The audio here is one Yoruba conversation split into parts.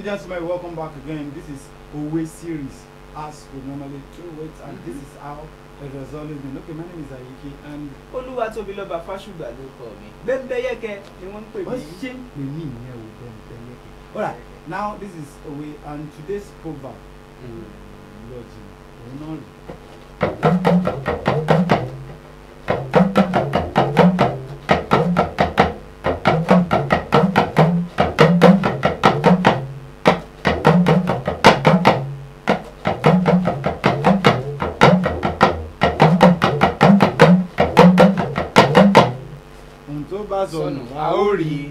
and gentlemen, welcome back again. This is Owe series, as we normally do it, and this is how it has always been. Okay, my name is Ayiki, and Oluwatobiloba Fasuga ló kọ mi. Bẹ́ńbẹ́yẹ́kẹ́ ni wọ́n ń pè mí. Alright, now this is Owe, and today's proverb. Sọnù a ó rí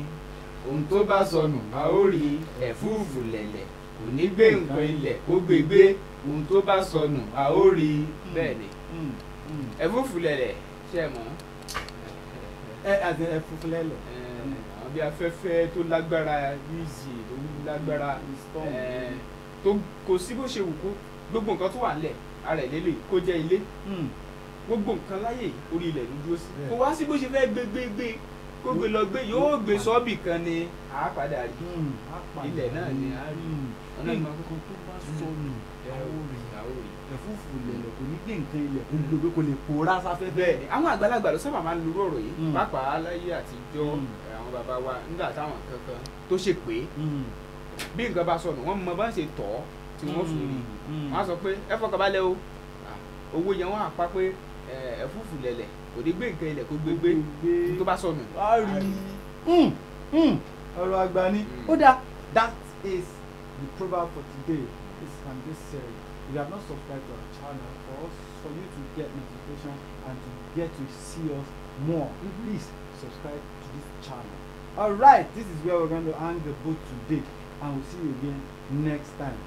ohun tó bá sọnù a ó rí ẹ̀fúùfù lẹ̀lẹ̀ kò ní gbé nǹkan ilẹ̀ kó gbégbé ohun tó bá sọnù a ó rí. Bẹ́ẹ̀ ni ẹ̀fúùfù lẹ̀lẹ̀ ṣe mọ̀ ẹ̀fúùfù lẹ̀lẹ̀ àwọn bí afẹ́fẹ́ tó lágbára yíyí tó lágbára tó kò sí bó ṣe wù kó gbogbo nǹkan tó wà nílẹ̀ ara ẹ̀ lélẹ̀ kó jẹ́ ilé gbogbo nǹkan láyè orí ilẹ̀ ló dúró sí kò wá sí bó ṣe fẹ́ gbé kó gbé lọ gbé yóò gbé sọ́ọ̀bì kan ni a padà rí ilẹ̀ náà ni a rí ọ̀nà ìmọ̀ nǹkan tó bá sọnù àwòrì ẹ̀fúùfù lẹ̀lẹ̀ kò ní gbé nǹkan ilẹ̀ kó gbé kó lè pòórá sáfẹ́fẹ́. Bẹ́ẹ̀ni àwọn àgbàlagbà ló sábà máa ń lu ọ̀rọ̀ yìí pàápàá láyé àtijọ́ àwọn bàbá wa nígbà táwọn kankan tó ṣe pé bí nǹkan bá sọnù wọ́n mọ bá ń ṣe tọ́ tí wọ́n fi rí wọ́n á sọ pé ẹ fọkànbalẹ̀ o owó yẹn wọ́n á pa pé ẹ̀fúùfù lẹ̀lẹ̀ kò ní gbé nǹkan ilẹ̀ kó gbégbé tó bá sọnù. ọ̀rọ̀ àgbà ni. ó dáa, that is the proverb for today. This series. If you have not subscribed to our channel, for you to get notification and to get to see us more, please subscribe to this channel. All right, this is where we're going to hang the boat today, and we'll see you again next time.